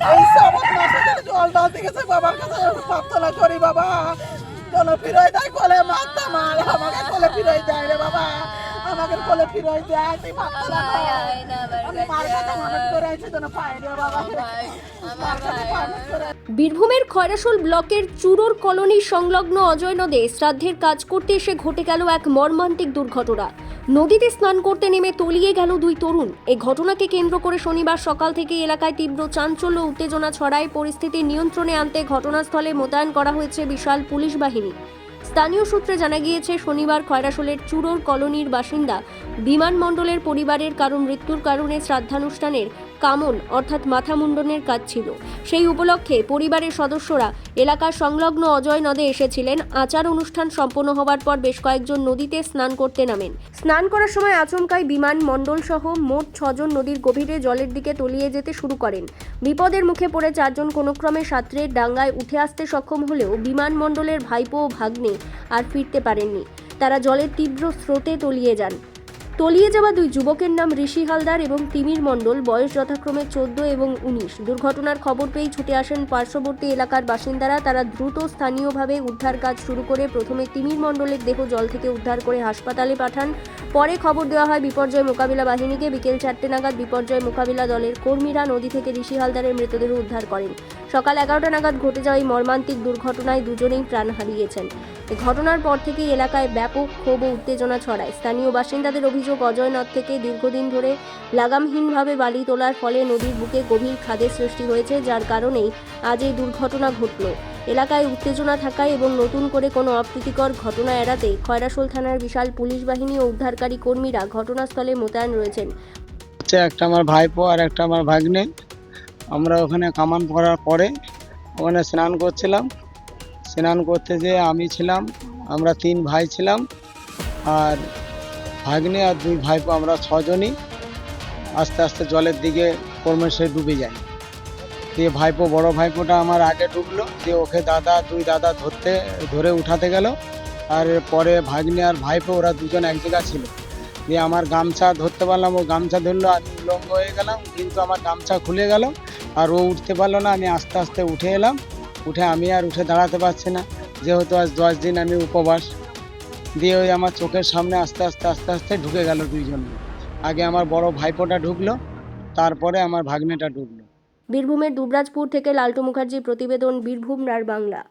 এই সাবান মাসে জল ঢালতে গেছে বাবার কাছে প্রার্থনা করি বাবা যেন ফিরাই দেয়, কোলে মারতাম মার আমাকে কোলে ফিরাই দেয় রে বাবা, আমাকে কোলে ফিরাই দেয়, তুই প্রার্থনা কর। আমি মার কাছে মানত করে আইছি যেন পাই রে বাবা, মার কাছে মানত করে। বীরভূমের খয়রাশোল ব্লকের চুরোর কলোনি সংলগ্ন অজয় নদে শ্রাদ্ধের কাজ করতে এসে ঘটে গেল এক মর্মান্তিক দুর্ঘটনা। নদীতে স্নান করতে নেমে তলিয়ে গেল দুই তরুণ। এই ঘটনাকে কেন্দ্র করে শনিবার সকাল থেকে এলাকায় তীব্র চাঞ্চল্য উত্তেজনা ছড়ায়। পরিস্থিতি নিয়ন্ত্রণে আনতে ঘটনাস্থলে মোতায়েন করা হয়েছে বিশাল পুলিশ বাহিনী। স্থানীয় সূত্রে জানা গিয়েছে, শনিবার খয়রাশোলের চুরোর কলোনির বাসিন্দা বিমান মণ্ডলের পরিবারের কারো মৃত্যুর কারণে শ্রাদ্ধানুষ্ঠানের কামন অর্থাৎ মাথা মুন্ডনের কাজ ছিল। সেই উপলক্ষে পরিবারের সদস্যরা এলাকার সংলগ্ন অজয় নদে এসেছিলেন। আচার অনুষ্ঠান সম্পন্ন হওয়ার পর বেশ কয়েকজন নদীতে স্নান করতে নামেন। স্নান করার সময় আচমকাই বিমান মণ্ডল সহ মোট 6 জন নদীর গভীরে জলের দিকে তলিয়ে যেতে শুরু করেন। বিপদের মুখে পড়ে 4 জন কোনোক্রমে সাঁতরে ডাঙ্গায় উঠে আসতে সক্ষম হলেও বিমান মণ্ডলের ভাইপো ও ভাগ্নে আর ফিরতে পারেননি। তারা জলের তীব্র স্রোতে তলিয়ে যান। তলিয়ে যাওয়া দুই যুবকের নাম ঋষি হালদার এবং তিমির মণ্ডল, বয়স যথাক্রমে 14 এবং 19। দুর্ঘটনার খবর পেয়ে ছুটে আসেন পার্শ্ববর্তী এলাকার বাসিন্দারা। তারা দ্রুত স্থানীয়ভাবে উদ্ধার কাজ শুরু করে প্রথমে তিমির মণ্ডলের দেহ জল থেকে উদ্ধার করে হাসপাতালে পাঠান। পরে খবর দেওয়া হয় বিপর্যয় মোকাবিলা বাহিনীকে। বিকেল 4টে নাগাদ বিপর্যয় মোকাবিলা দলের কর্মীরা নদী থেকে ঋষি হালদারের মৃতদেহ উদ্ধার করেন। সকাল 11টা নাগাদ ঘটে যাওয়া এই মর্মান্তিক দুর্ঘটনায় দুজনেই প্রাণ হারিয়েছেন। এই ঘটনার পর থেকেই এলাকায় ব্যাপক ক্ষোভ ও উত্তেজনা ছড়ায়। স্থানীয় বাসিন্দাদের অভিযোগ, অজয় নদ থেকে দীর্ঘদিন ধরে লাগামহীনভাবে বালি তোলার ফলে নদীর বুকে গভীর খাদের সৃষ্টি হয়েছে, যার কারণেই আজ এই দুর্ঘটনা ঘটল। এলাকায় উত্তেজনা থাকায় এবং নতুন করে কোনো অপ্রীতিকর ঘটনা এড়াতে খয়রাশোল থানার বিশাল পুলিশ বাহিনী ও উদ্ধারকারী কর্মীরা ঘটনাস্থলে মোতায়েন রয়েছেন। একটা আমার ভাইপো আর একটা আমার ভাগ্নে, আমরা ওখানে কামান করার পরে ওখানে স্নান করছিলাম। স্নান করতে যেয়ে আমি ছিলাম, আমরা 3 ভাই ছিলাম, আর ভাগ্নে আর 2 ভাইপো, আমরা 6 জনই আস্তে আস্তে জলের দিকে ক্রমশই ডুবে যাই। দিয়ে ভাইপো, বড় ভাইপোটা আমার আগে ডুবলো, দিয়ে ওকে দুই দাদা ধরে উঠাতে গেল। আর পরে ভাগ্নে আর ভাইপো ওরা দুজন এক জায়গা ছিল। দিয়ে আমার গামছা ধরতে পারলাম, ও গামছা ধরলো, আমি উলঙ্গ হয়ে গেলাম, কিন্তু আমার গামছা খুলে গেল আর ও উঠতে পারলো না। আমি আস্তে আস্তে উঠে এলাম, আমি আর উঠে দাঁড়াতে পারছি না, যেহেতু আজ 10 দিন আমি উপবাস। দিয়ে ওই আমার চোখের সামনে আস্তে আস্তে ঢুকে গেল দুইজন। আগে আমার বড় ভাইপোটা ঢুকলো, তারপরে আমার ভাগ্নেটা ঢুকলো। বীরভূমের দুবরাজপুর থেকে লালটু মুখার্জির প্রতিবেদন, বীরভূম রার বাংলা।